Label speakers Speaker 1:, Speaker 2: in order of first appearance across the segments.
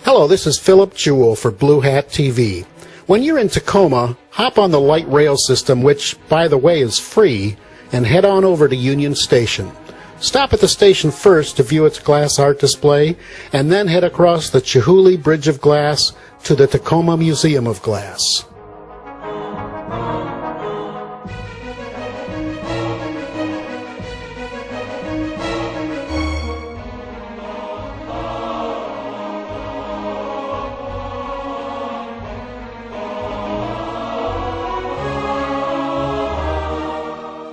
Speaker 1: Hello, this is Phillip Jewell for Blue Hat TV. When you're in Tacoma, hop on the light rail system, which, by the way, is free, and head on over to Union Station. Stop at the station first to view its glass art display, and then head across the Chihuly Bridge of Glass to the Tacoma Museum of Glass.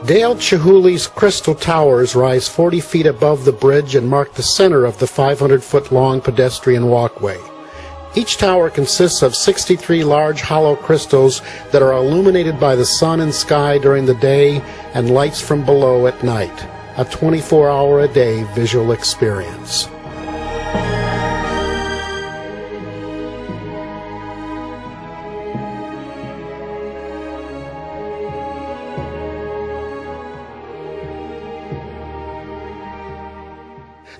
Speaker 1: Dale Chihuly's crystal towers rise 40 feet above the bridge and mark the center of the 500-foot-long pedestrian walkway. Each tower consists of 63 large hollow crystals that are illuminated by the sun and sky during the day and lights from below at night, a 24-hour-a-day visual experience.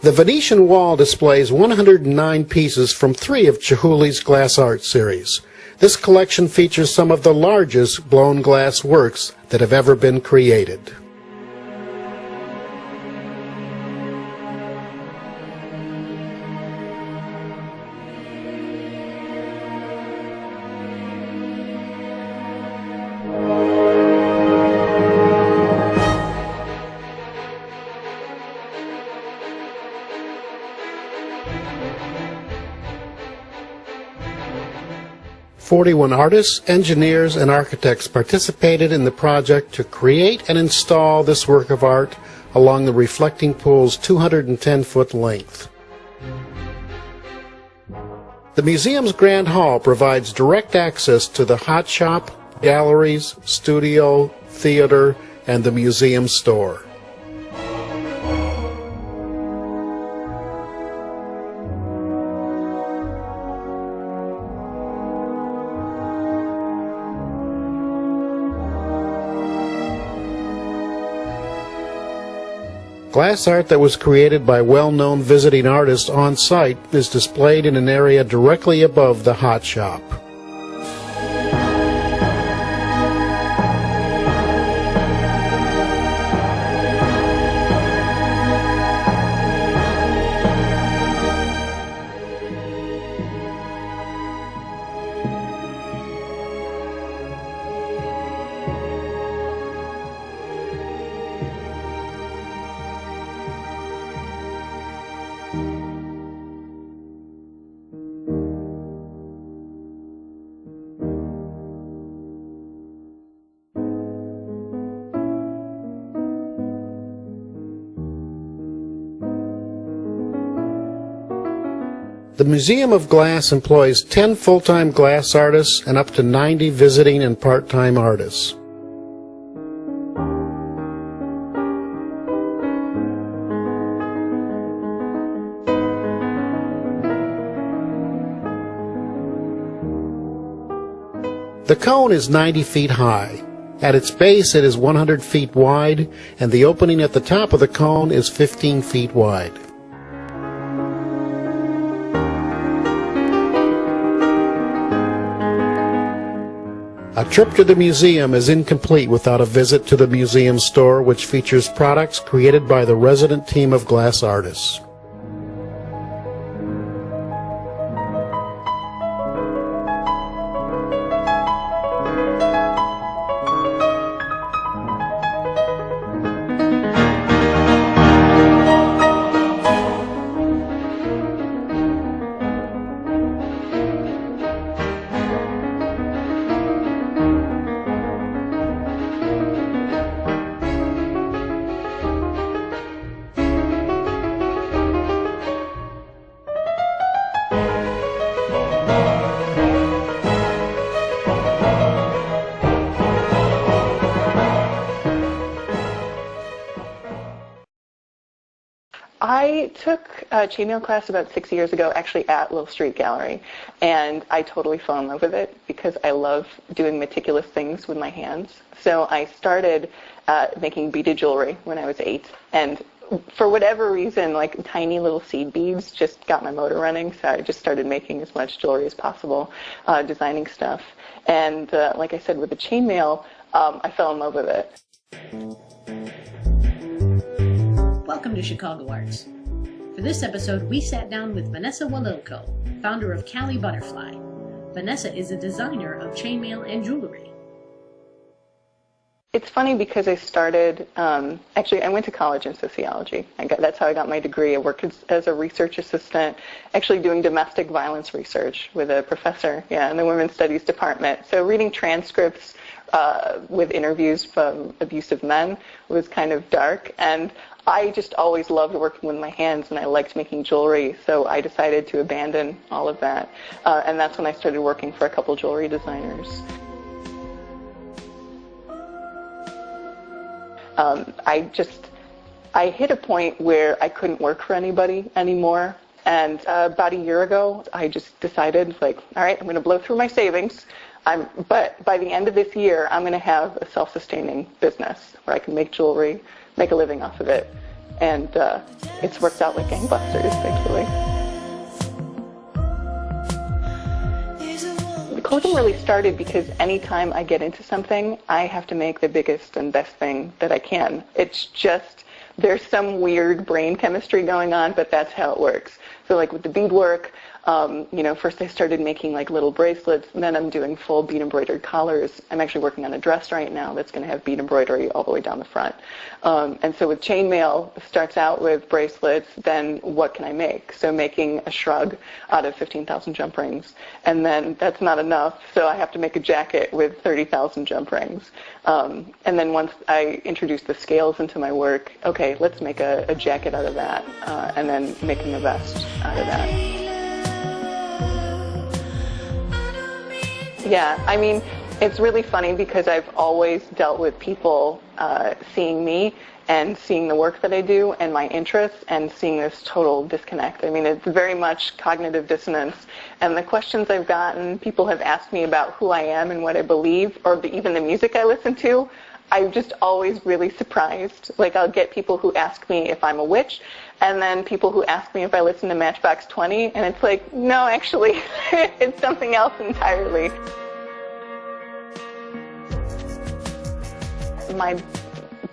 Speaker 1: The Venetian wall displays 109 pieces from 3 of Chihuly's glass art series. This collection features some of the largest blown glass works that have ever been created. "41 artists, engineers, and architects participated in the project to create and install this work of art along the reflecting pool's 210-foot length. The museum's Grand Hall provides direct access to the hot shop, galleries, studio, theater, and the museum store. Glass art that was created by well-known visiting artists on site is displayed in an area directly above the hot shop. The Museum of Glass employs 10 full-time glass artists and up to 90 visiting and part-time artists. The cone is 90 feet high. At its base it is 100 feet wide, and the opening at the top of the cone is 15 feet wide. A trip to the museum is incomplete without a visit to the museum store, which features products created by the resident team of glass artists.
Speaker 2: I took a chainmail class about 6 years ago, actually at Little Street Gallery, and I totally fell in love with it because I love doing meticulous things with my hands. So I started making beaded jewelry when I was 8, and for whatever reason, like tiny little seed beads just got my motor running, so I just started making as much jewelry as possible, designing stuff. And like I said, with the chainmail, I fell in love with it.
Speaker 3: Welcome to Chicago Arts. For this episode, we sat down with Vanessa Walilko, founder of Chihuly Butterfly. Vanessa is a designer of chainmail and jewelry.
Speaker 2: It's funny because I started, actually I went to college in sociology. That's how I got my degree. I worked as a research assistant, actually doing domestic violence research with a professor, in the women's studies department. So reading transcripts with interviews from abusive men was kind of dark, and I just always loved working with my hands, and I liked making jewelry, so I decided to abandon all of that. And that's when I started working for a couple jewelry designers. I hit a point where I couldn't work for anybody anymore, and about a year ago, I just decided, like, all right, I'm going to blow through my savings, but by the end of this year, I'm going to have a self-sustaining business where I can make jewelry, make a living off of it, and it's worked out like gangbusters, thankfully. The clothing really started because anytime I get into something, I have to make the biggest and best thing that I can. It's just, there's some weird brain chemistry going on, but that's how it works. So like with the beadwork, first I started making like little bracelets, and then I'm doing full bead embroidered collars. I'm actually working on a dress right now that's going to have bead embroidery all the way down the front. And so with chainmail, it starts out with bracelets, then what can I make? So making a shrug out of 15,000 jump rings. And then that's not enough, so I have to make a jacket with 30,000 jump rings. And then once I introduce the scales into my work, okay, let's make a jacket out of that, and then making a vest out of that. Yeah, I mean, it's really funny because I've always dealt with people seeing me and seeing the work that I do and my interests and seeing this total disconnect. I mean, it's very much cognitive dissonance. And the questions I've gotten, people have asked me about who I am and what I believe, or even the music I listen to. I'm just always really surprised. Like, I'll get people who ask me if I'm a witch, and then people who ask me if I listen to Matchbox 20, and it's like, no, actually, it's something else entirely. My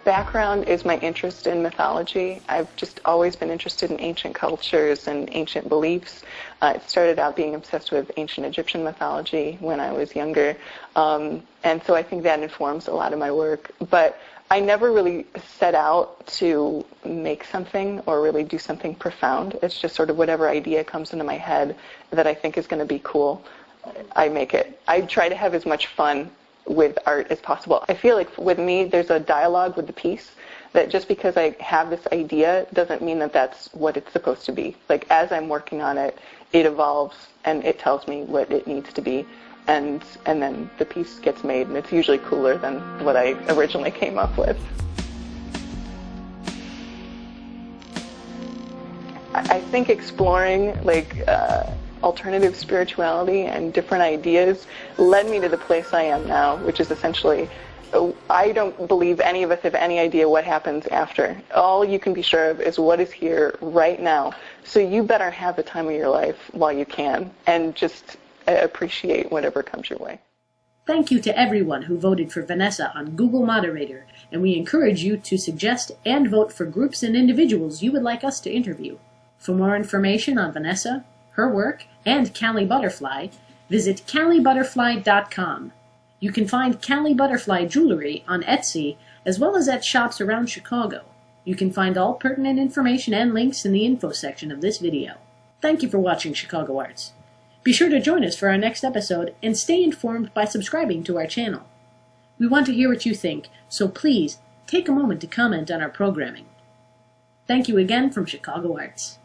Speaker 2: background is my interest in mythology. I've just always been interested in ancient cultures and ancient beliefs. It started out being obsessed with ancient Egyptian mythology when I was younger, and so I think that informs a lot of my work. But I never really set out to make something or really do something profound. It's just sort of whatever idea comes into my head that I think is going to be cool, I make it. I try to have as much fun with art as possible. I feel like with me, there's a dialogue with the piece that just because I have this idea doesn't mean that that's what it's supposed to be. Like, as I'm working on it, it evolves and it tells me what it needs to be, and then the piece gets made, and it's usually cooler than what I originally came up with. I think exploring alternative spirituality and different ideas led me to the place I am now, which is essentially, I don't believe any of us have any idea what happens after. All you can be sure of is what is here right now. So you better have the time of your life while you can, and just appreciate whatever comes your way.
Speaker 3: Thank you to everyone who voted for Vanessa on Google Moderator, and we encourage you to suggest and vote for groups and individuals you would like us to interview. For more information on Vanessa, her work, and Chihuly Butterfly, visit ChihulyButterfly.com. You can find Chihuly Butterfly jewelry on Etsy, as well as at shops around Chicago. You can find all pertinent information and links in the info section of this video. Thank you for watching Chicago Arts. Be sure to join us for our next episode, and stay informed by subscribing to our channel. We want to hear what you think, so please take a moment to comment on our programming. Thank you again from Chicago Arts.